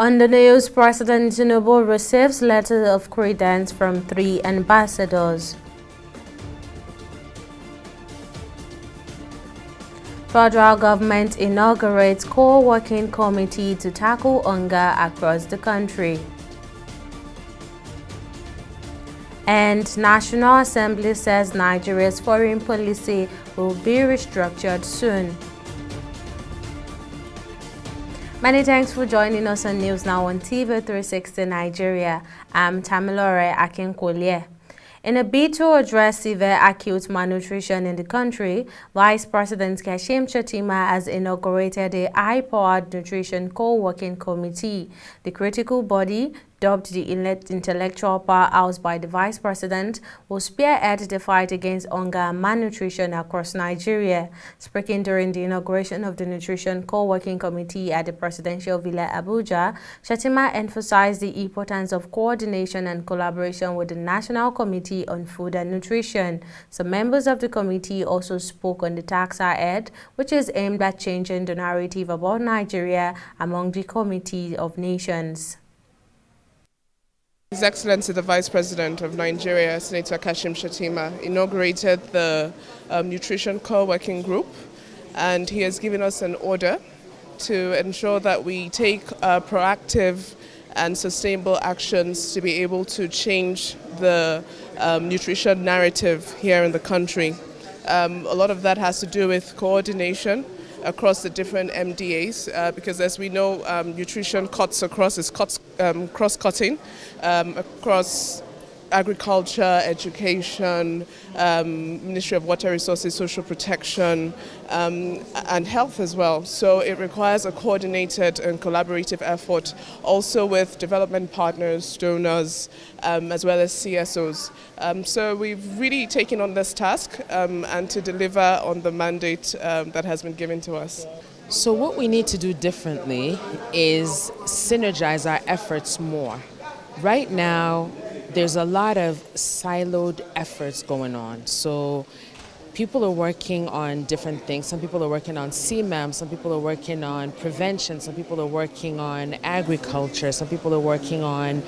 On the news, President Tinubu receives letters of credence from 3 ambassadors. Federal government inaugurates co-working committee to tackle hunger across the country. And National Assembly says Nigeria's foreign policy will be restructured soon. Many thanks for joining us on News Now on TV 360 Nigeria. I'm Tamilore Akinkwole. In a bid to address severe acute malnutrition in the country, Vice President Kashim Shettima has inaugurated a high-powered nutrition co-working committee. The critical body, dubbed the intellectual powerhouse by the Vice President, will spearhead the fight against hunger and malnutrition across Nigeria. Speaking during the inauguration of the Nutrition Co-working Committee at the Presidential Villa Abuja, Shettima emphasized the importance of coordination and collaboration with the National Committee on Food and Nutrition. Some members of the committee also spoke on the tax ahead, which is aimed at changing the narrative about Nigeria among the Committee of Nations. His Excellency the Vice President of Nigeria, Senator Kashim Shettima, inaugurated the Nutrition Co-working Group, and he has given us an order to ensure that we take proactive and sustainable actions to be able to change the nutrition narrative here in the country. A lot of that has to do with coordination across the different MDAs, because as we know, nutrition cuts across, is cross-cutting across agriculture, education, Ministry of Water Resources, Social Protection, and health as well. So it requires a coordinated and collaborative effort, also with development partners, donors, as well as CSOs. So we've really taken on this task and to deliver on the mandate that has been given to us. So what we need to do differently is synergize our efforts more. Right now, there's a lot of siloed efforts going on. So people are working on different things. Some people are working on CMAM, some people are working on prevention, some people are working on agriculture, some people are working on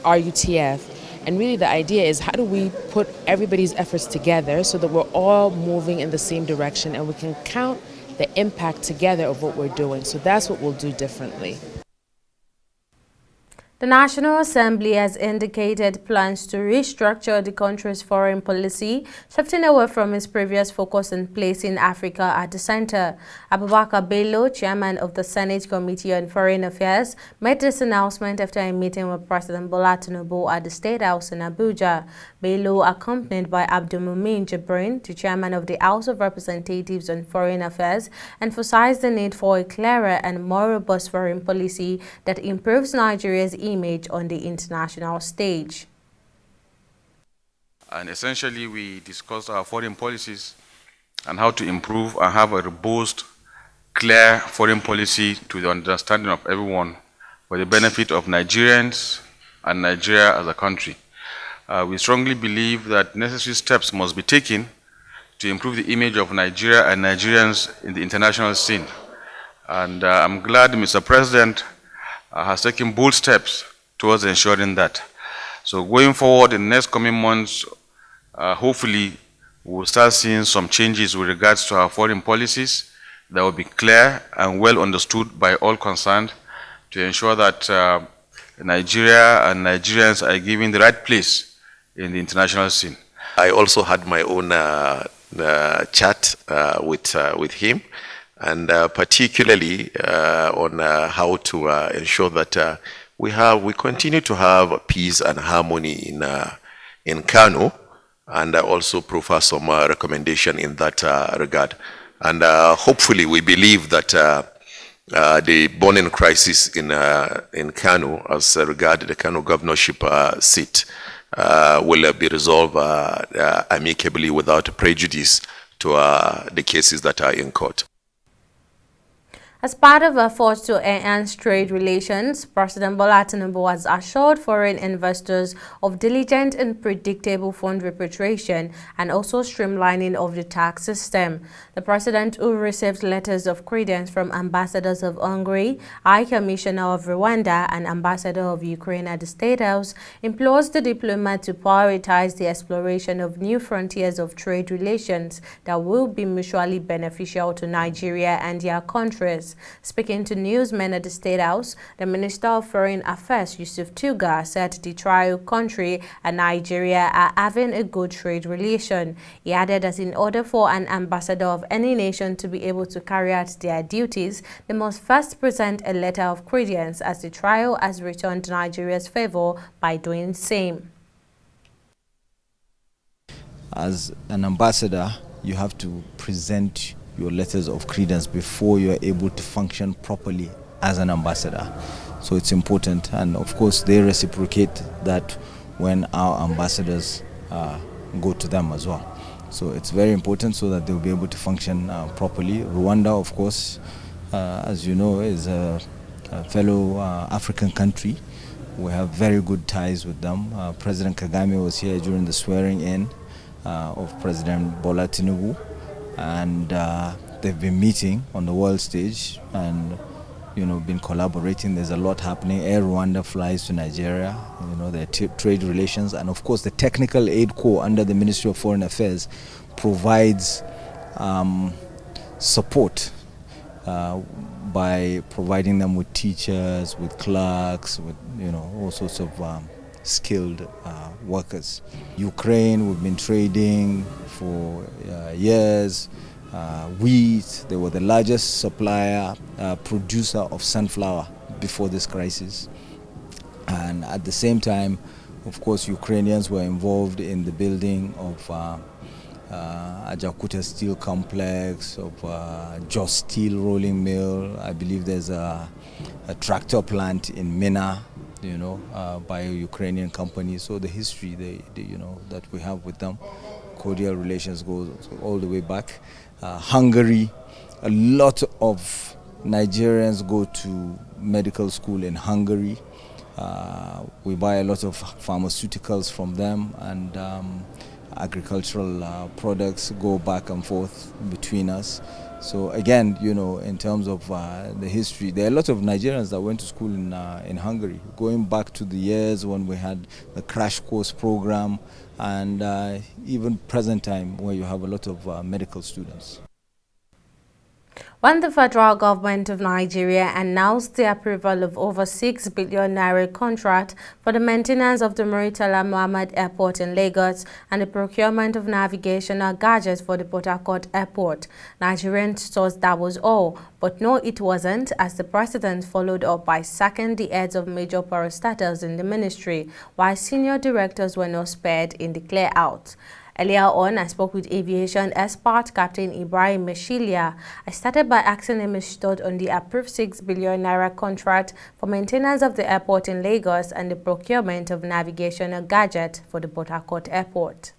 RUTF. And really the idea is, how do we put everybody's efforts together so that we're all moving in the same direction and we can count the impact together of what we're doing. So that's what we'll do differently. The National Assembly has indicated plans to restructure the country's foreign policy, shifting away from its previous focus on placing Africa at the center. Abubakar Bello, chairman of the Senate Committee on Foreign Affairs, made this announcement after a meeting with President Bola Tinubu at the State House in Abuja. Bello, accompanied by Abdulmumin Jibrin, the chairman of the House of Representatives on Foreign Affairs, emphasized the need for a clearer and more robust foreign policy that improves Nigeria's image on the international stage. And essentially, we discussed our foreign policies and how to improve and have a robust, clear foreign policy to the understanding of everyone for the benefit of Nigerians and Nigeria as a country. We strongly believe that necessary steps must be taken to improve the image of Nigeria and Nigerians in the international scene. And I'm glad Mr. President has taken bold steps towards ensuring that. So going forward in the next coming months, hopefully we'll start seeing some changes with regards to our foreign policies that will be clear and well understood by all concerned to ensure that Nigeria and Nigerians are given the right place in the international scene. I also had my own chat with him, and particularly on how to ensure that we continue to have peace and harmony in Kano, and also proffer some recommendation in that regard. And hopefully, we believe that the burning crisis in Kano, as regard the Kano governorship seat, will be resolved amicably without prejudice to the cases that are in court. As part of efforts to enhance trade relations, President Bola Tinubu has assured foreign investors of diligent and predictable fund repatriation and also streamlining of the tax system. The president, who received letters of credence from ambassadors of Hungary, High Commissioner of Rwanda, and Ambassador of Ukraine at the State House, implores the diplomat to prioritize the exploration of new frontiers of trade relations that will be mutually beneficial to Nigeria and their countries. Speaking to newsmen at the State House, the Minister of Foreign Affairs, Yusuf Tuga, said the trio country and Nigeria are having a good trade relation. He added that in order for an ambassador of any nation to be able to carry out their duties, they must first present a letter of credence, as the trio has returned Nigeria's favor by doing the same. As an ambassador, you have to present your letters of credence before you are able to function properly as an ambassador. So it's important, and of course they reciprocate that when our ambassadors go to them as well. So it's very important so that they'll be able to function properly. Rwanda, of course, as you know, is a fellow African country. We have very good ties with them. President Kagame was here during the swearing in of President Bola Tinubu, and they've been meeting on the world stage and been collaborating. There's a lot happening. Air Rwanda flies to Nigeria, their trade relations, and of course the Technical Aid Corps under the Ministry of Foreign Affairs provides support by providing them with teachers, with clerks, with all sorts of skilled workers. Ukraine, we've been trading for years. Wheat, they were the largest supplier, producer of sunflower before this crisis. And at the same time, of course, Ukrainians were involved in the building of Ajakuta Steel Complex, of Jos Steel Rolling Mill. I believe there's a tractor plant in Mina, by a Ukrainian company. So the history that we have with them, cordial relations goes all the way back. Hungary, a lot of Nigerians go to medical school in Hungary. We buy a lot of pharmaceuticals from them, and agricultural products go back and forth between us. So again, in terms of the history, there are a lot of Nigerians that went to school in Hungary, going back to the years when we had the crash course program, and even present time where you have a lot of medical students. When the federal government of Nigeria announced the approval of over 6 billion naira contract for the maintenance of the Maritime Airport in Lagos and the procurement of navigational gadgets for the Port Harcourt Airport, Nigerians thought that was all. But no, it wasn't, as the president followed up by sacking the heads of major parastatals in the ministry, while senior directors were not spared in the clear-out. Earlier on, I spoke with aviation expert Captain Ibrahim Meshilia. I started by asking him his thought on the approved 6 billion naira contract for maintenance of the airport in Lagos and the procurement of navigational gadget for the Port Harcourt Airport.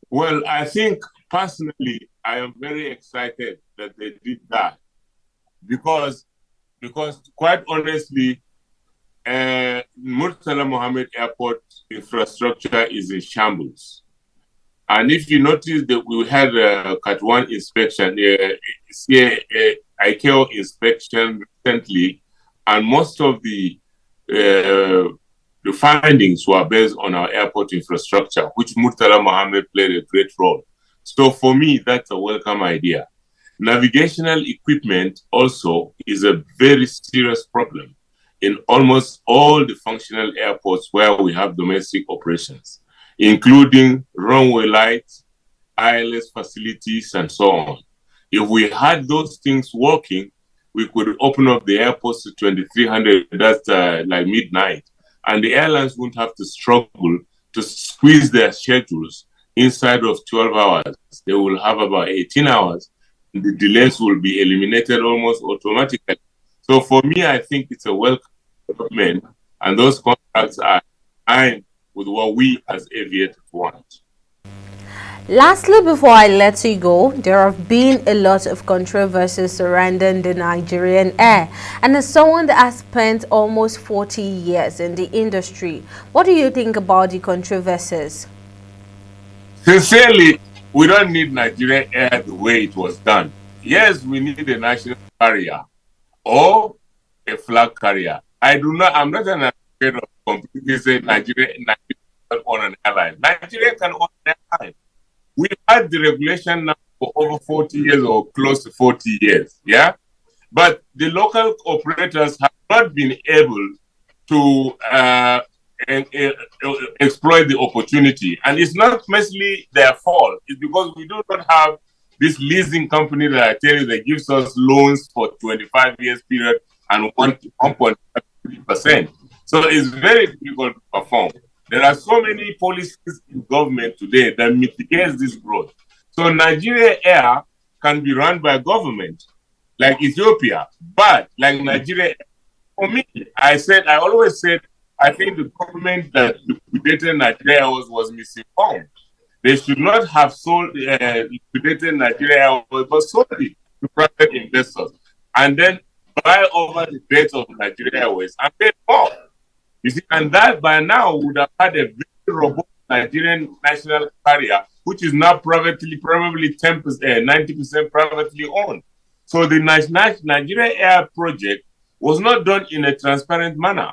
Well, I think personally, I am very excited that they did that because quite honestly, Murtala Mohammed Airport infrastructure is in shambles. And if you notice that we had a Cat 1 inspection, ICAO inspection recently, and most of the findings were based on our airport infrastructure, which Murtala Mohammed played a great role. So for me, that's a welcome idea. Navigational equipment also is a very serious problem in almost all the functional airports where we have domestic operations, including runway lights, ILS facilities, and so on. If we had those things working, we could open up the airports to 2300, that's like midnight, and the airlines wouldn't have to struggle to squeeze their schedules inside of 12 hours. They will have about 18 hours. The delays will be eliminated almost automatically. So for me, I think it's a welcome development, and those contracts are aligned with what we as aviators want. Lastly, before I let you go, there have been a lot of controversies surrounding the Nigerian air, and as someone that has spent almost 40 years in the industry, what do you think about the controversies? Sincerely, we don't need Nigerian air the way it was done. Yes, we need a national carrier or a flag carrier. I'm not an advocate of completely saying Nigeria can own an airline. Nigeria can own an airline. We've had the regulation now for over 40 years or close to 40 years, yeah? But the local operators have not been able to exploit the opportunity. And it's not mostly their fault. It's because we do not have this leasing company that I tell you that gives us loans for 25 years period and 1.5%. So it's very difficult to perform. There are so many policies in government today that mitigates this growth. So Nigeria Air can be run by government like Ethiopia, but like Nigeria, for me, I always said, I think the government that liquidated Nigeria was misinformed. They should not have sold liquidated Nigeria, but sold it to private investors, and then buy over the debt of Nigeria Airways and pay more. You see, and that by now would have had a very robust Nigerian national carrier, which is now probably 10%, 90% privately owned. So the Nigeria Air project was not done in a transparent manner.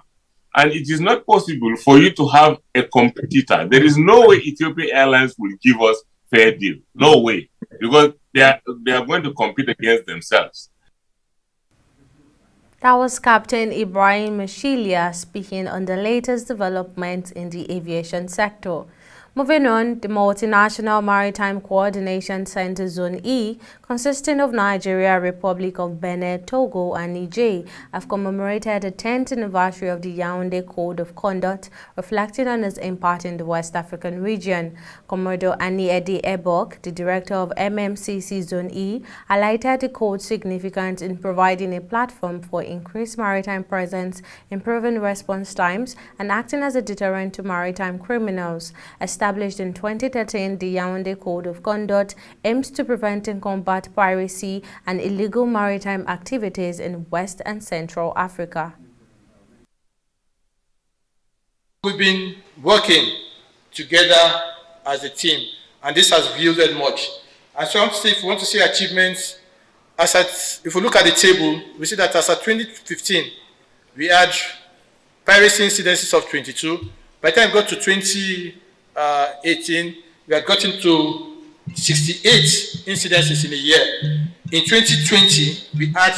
And it is not possible for you to have a competitor. There is no way Ethiopian Airlines will give us fair deal. No way. Because they are going to compete against themselves. That was Captain Ibrahim Mashilia speaking on the latest developments in the aviation sector. Moving on, the Multinational Maritime Coordination Center Zone E, consisting of Nigeria, Republic of Benin, Togo, and Niger, have commemorated the 10th anniversary of the YCode of Conduct, reflecting on its impact in the West African region. Commodore Aniede Ebok, the director of MMCC Zone E, highlighted the code's significance in providing a platform for increased maritime presence, improving response times, and acting as a deterrent to maritime criminals. Established in 2013, the YCode of Conduct aims to prevent and combat piracy and illegal maritime activities in West and Central Africa. We've been working together as a team, and this has yielded much. And so if we want to see achievements, if we look at the table, we see that as at 2015, we had piracy incidences of 22. By the time we got to 2018, we had gotten to 68 incidences in a year. In 2020, we had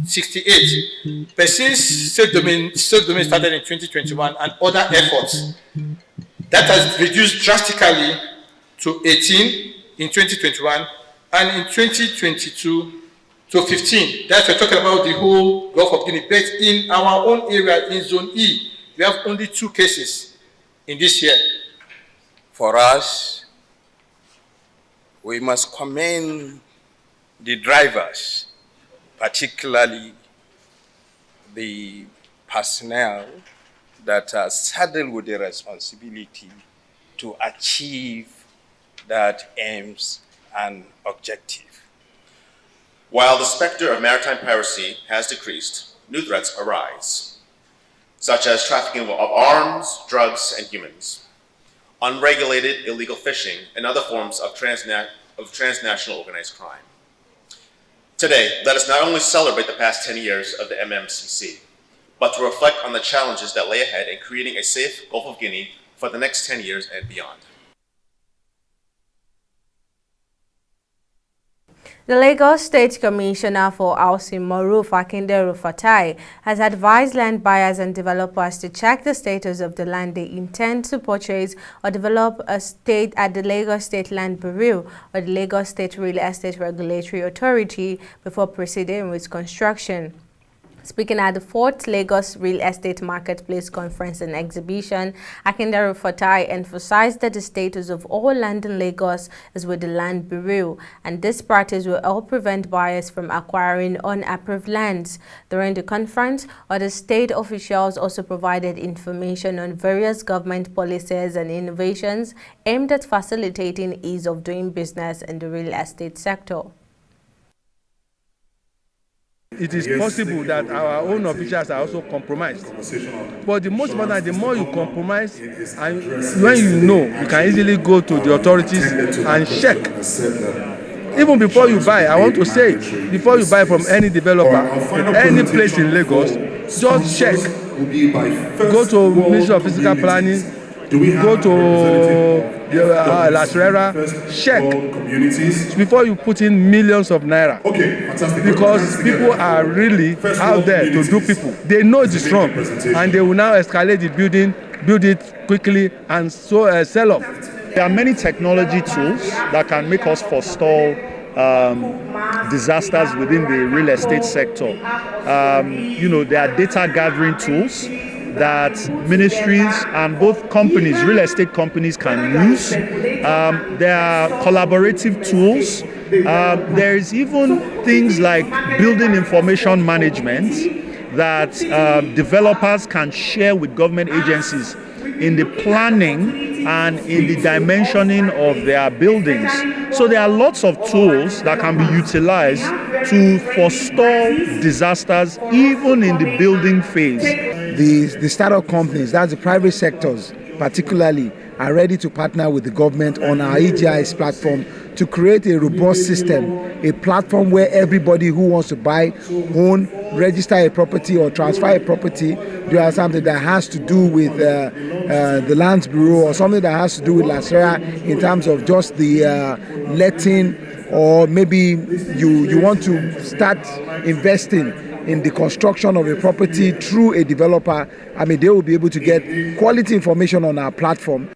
68. But since self-domain started in 2021 and other efforts, that has reduced drastically to 18 in 2021 and in 2022 to 15. That's we're talking about the whole Gulf of Guinea. But in our own area, in Zone E, we have only 2 cases in this year. For us, we must commend the drivers, particularly the personnel that are saddled with the responsibility to achieve that aims and objective. While the specter of maritime piracy has decreased, new threats arise, such as trafficking of arms, drugs, and humans, unregulated illegal fishing, and other forms of transnational organized crime. Today, let us not only celebrate the past 10 years of the MMCC, but to reflect on the challenges that lay ahead in creating a safe Gulf of Guinea for the next 10 years and beyond. The Lagos State Commissioner for Housing, Maruf Akinderu Fatai, has advised land buyers and developers to check the status of the land they intend to purchase or develop at the Lagos State Land Bureau or the Lagos State Real Estate Regulatory Authority before proceeding with construction. Speaking at the 4th Lagos Real Estate Marketplace Conference and Exhibition, Akindaru Fatai emphasized that the status of all land in Lagos is with the Land Bureau, and this practice will help prevent buyers from acquiring unapproved lands. During the conference, other state officials also provided information on various government policies and innovations aimed at facilitating ease of doing business in the real estate sector. It is possible that our own officials are also compromised. But the most important, the more you compromise, and when you know, you can easily go to the authorities and check. Even before you buy, I want to say, before you buy from any developer, in any place in Lagos, just check. Go to Ministry of Physical Planning, go to La Sierra, check before you put in millions of naira. Because people are really out there to do people. They know it is wrong, and they will now escalate the building, build it quickly, and so sell off. There are many technology tools that can make us forestall disasters within the real estate sector. There are data gathering tools that ministries and both companies, real estate companies, can use. There are collaborative tools. There is even things like building information management that developers can share with government agencies in the planning and in the dimensioning of their buildings. So there are lots of tools that can be utilized to forestall disasters even in the building phase. The startup companies, that's the private sectors particularly, are ready to partner with the government on our EGIS platform to create a robust system, a platform where everybody who wants to buy, own, register a property or transfer a property, do have something that has to do with the Lands Bureau or something that has to do with La Sierra in terms of just the letting, or maybe you want to start investing in the construction of a property through a developer. I mean, they will be able to get quality information on our platform.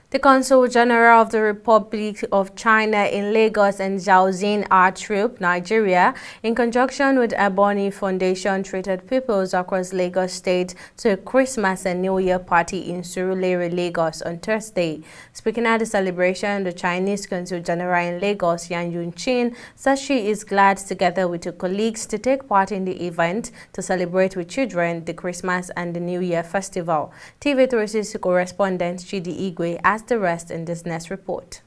The Consul General of the Republic of China in Lagos and Xiao Art Troupe, Nigeria, in conjunction with Ebony Foundation, treated pupils across Lagos State to a Christmas and New Year party in Surulere, Lagos on Thursday. Speaking at the celebration, the Chinese Consul General in Lagos, Yang Yunchin, said she is glad, together with her colleagues, to take part in the event to celebrate with children the Christmas and the New Year festival. TV3's correspondent Chidi Igwe has the rest in this next report.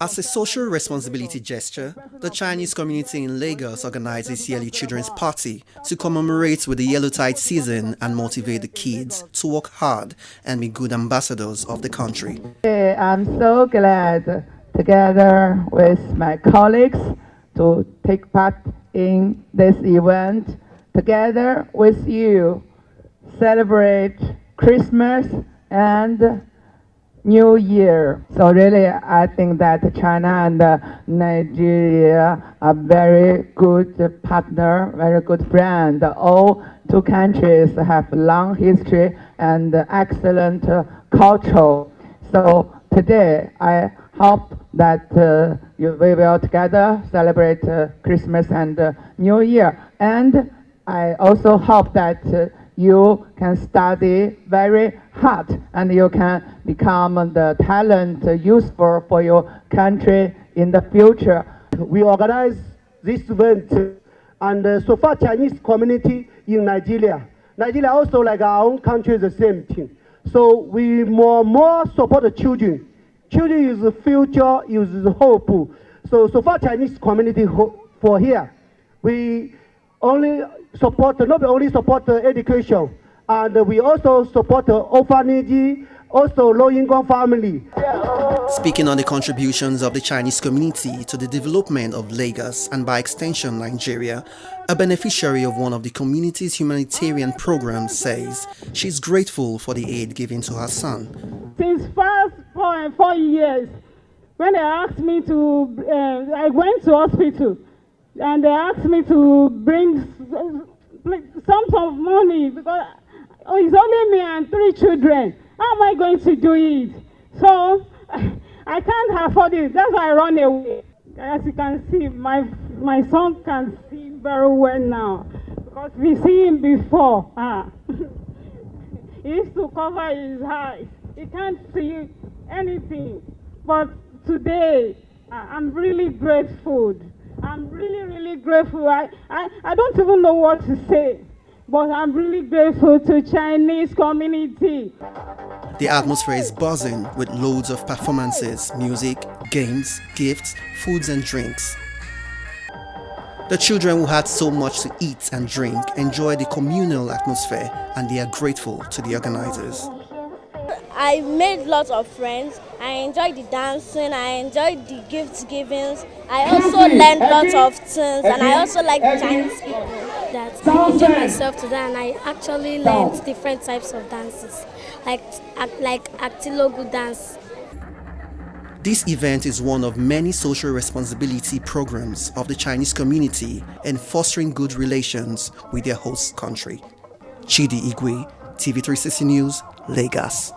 As a social responsibility gesture, the Chinese community in Lagos organized this yearly children's party to commemorate with the Yellowtide season and motivate the kids to work hard and be good ambassadors of the country. I'm so glad, together with my colleagues, to take part in this event, together with you, celebrate Christmas and New Year. So really, I think that China and Nigeria are very good partner, very good friend. All two countries have long history and excellent culture. So today, I hope that we will together celebrate Christmas and New Year. And I also hope that you can study very hard and you can become the talent useful for your country in the future. We organize this event and so far Chinese community in Nigeria. Nigeria also, like our own country, is the same thing. So we more support the children. Children is the future, is the hope. So far Chinese community for here, we only support, not only support education, and we also support orphanage, also low-income family. Speaking on the contributions of the Chinese community to the development of Lagos and by extension Nigeria, a beneficiary of one of the community's humanitarian programs says she's grateful for the aid given to her son. Since past 4 years, when they asked me to, I went to hospital, and they asked me to bring some of money because it's only me and 3 children. How am I going to do it? So I can't afford it. That's why I run away. As you can see, my son can see very well now because we see him before. He used to cover his eyes. He can't see anything. But today, I'm really grateful. I'm really, really grateful. I don't even know what to say, but I'm really grateful to Chinese community. The atmosphere is buzzing with loads of performances, music, games, gifts, foods and drinks. The children who had so much to eat and drink enjoy the communal atmosphere and they are grateful to the organizers. I made lots of friends. I enjoyed the dancing. I enjoyed the gift givings. I also learned lots of things, and I also like the Chinese people. That I enjoyed myself today, and I actually learned different types of dances, like Actilogu dance. This event is one of many social responsibility programs of the Chinese community in fostering good relations with their host country. Chidi Igwe, TV360 News, Lagos.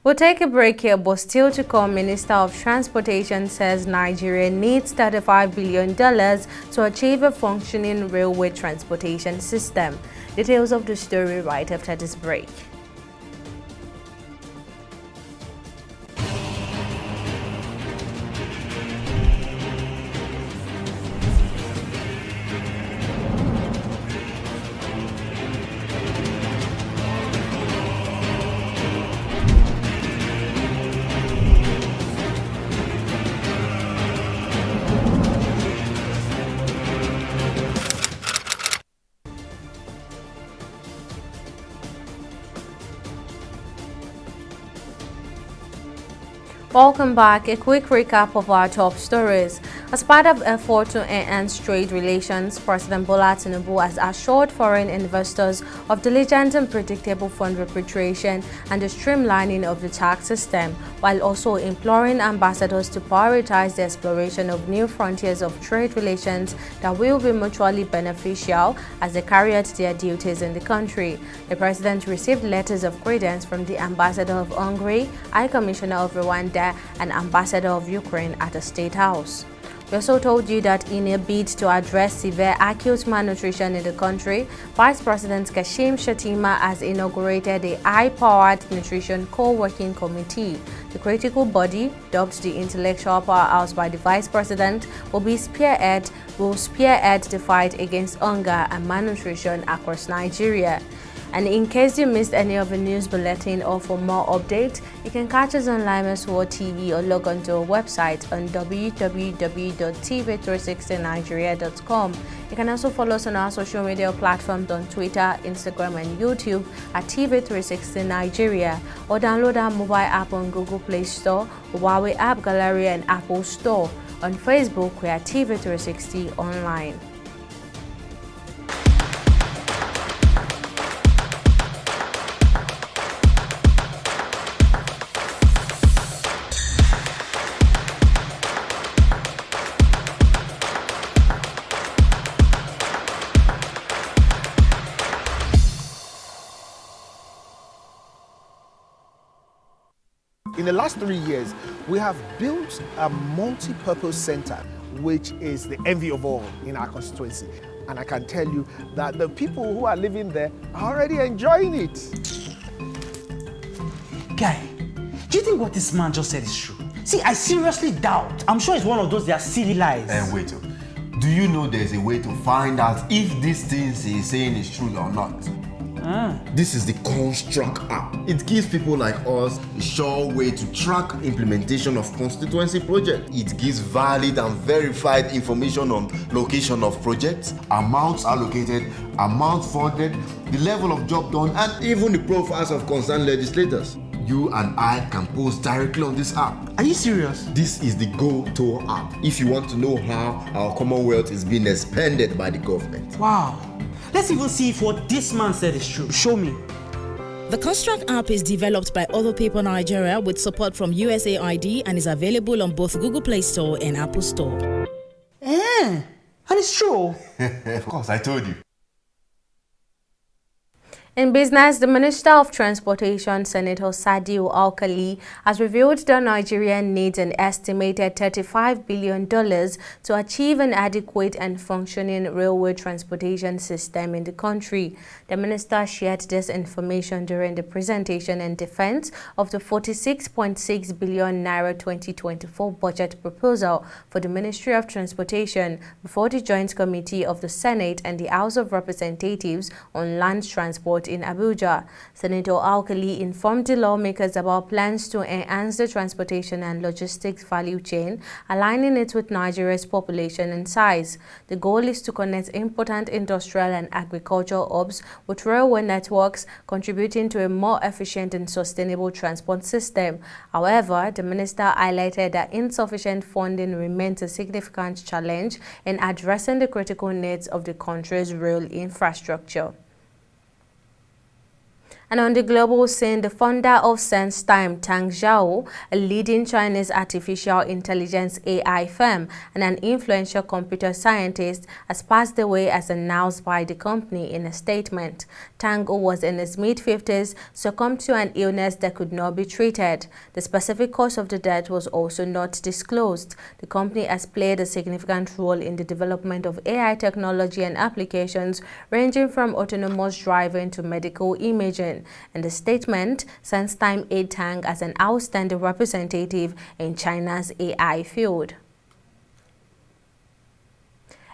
We'll take a break here, but still to come, Minister of Transportation says Nigeria needs $35 billion to achieve a functioning railway transportation system. Details of the story right after this break. Welcome back. A quick recap of our top stories. As part of effort to enhance trade relations, President Bola Tinubu has assured foreign investors of diligent and predictable fund repatriation and the streamlining of the tax system, while also imploring ambassadors to prioritize the exploration of new frontiers of trade relations that will be mutually beneficial as they carry out their duties in the country. The president received letters of credence from the ambassador of Hungary, High Commissioner of Rwanda, and ambassador of Ukraine at the State House. We also told you that in a bid to address severe acute malnutrition in the country, Vice President Kashim Shettima has inaugurated a high-powered nutrition co-working committee. The critical body, dubbed the intellectual powerhouse by the Vice President, will spearhead the fight against hunger and malnutrition across Nigeria. And in case you missed any of the news bulletin or for more updates, you can catch us on Limas World TV or log on to our website on www.tv360nigeria.com. You can also follow us on our social media platforms on Twitter, Instagram, and YouTube at TV360 Nigeria, or download our mobile app on Google Play Store, Huawei App Gallery, and Apple Store. On Facebook, we are TV360 Online. In the last 3 years, we have built a multi-purpose center, which is the envy of all in our constituency. And I can tell you that the people who are living there are already enjoying it. Guy, do you think what this man just said is true? See, I seriously doubt. I'm sure it's one of those their silly lies. And wait, do you know there's a way to find out if these things he's saying is true or not? This is the Construct app. It gives people like us a sure way to track implementation of constituency projects. It gives valid and verified information on location of projects, amounts allocated, amount funded, the level of job done, and even the profiles of concerned legislators. You and I can post directly on this app. Are you serious? This is the Go-To app if you want to know how our Commonwealth is being expanded by the government. Wow. Let's even see if what this man said is true. Show me. The Construct app is developed by Other People Nigeria with support from USAID and is available on both Google Play Store and Apple Store. And it's true. Of course, I told you. In business, the Minister of Transportation, Senator Sadiu Alkali, has revealed that Nigeria needs an estimated $35 billion to achieve an adequate and functioning railway transportation system in the country. The minister shared this information during the presentation and defense of the 46.6 billion naira 2024 budget proposal for the Ministry of Transportation before the Joint Committee of the Senate and the House of Representatives on Land Transport in Abuja. Senator Alkali informed the lawmakers about plans to enhance the transportation and logistics value chain, aligning it with Nigeria's population and size. The goal is to connect important industrial and agricultural hubs with railway networks, contributing to a more efficient and sustainable transport system. However, the minister highlighted that insufficient funding remains a significant challenge in addressing the critical needs of the country's rail infrastructure. And on the global scene, the founder of SenseTime, Tang, Xiao, a leading Chinese artificial intelligence AI firm and an influential computer scientist, has passed away as announced by the company in a statement. Tang, who was in his mid-50s, succumbed to an illness that could not be treated. The specific cause of the death was also not disclosed. The company has played a significant role in the development of AI technology and applications ranging from autonomous driving to medical imaging. In the statement, SenseTime hailed Tang as an outstanding representative in China's AI field.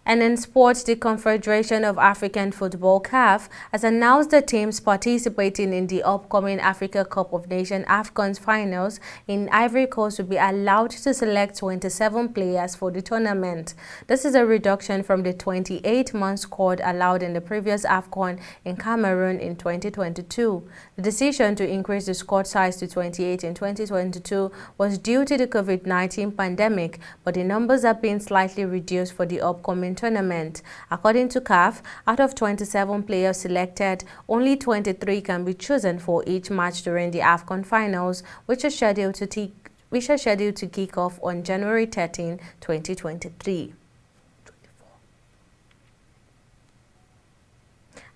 And in sports, the Confederation of African Football (CAF) has announced the teams participating in the upcoming Africa Cup of Nations AFCON finals in Ivory Coast will be allowed to select 27 players for the tournament. This is a reduction from the 28-man squad allowed in the previous AFCON in Cameroon in 2022. The decision to increase the squad size to 28 in 2022 was due to the COVID-19 pandemic, but the numbers have been slightly reduced for the upcoming tournament. According to CAF, out of 27 players selected, only 23 can be chosen for each match during the AFCON finals, which are scheduled to kick off on January 13, 2023.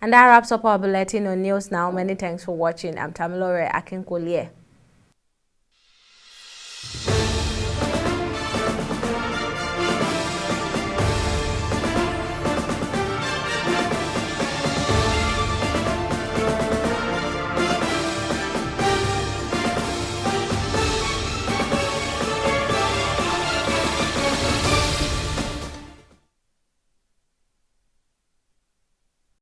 And that wraps up our bulletin on News Now. Many thanks for watching. I'm Tamilore Akinkwole.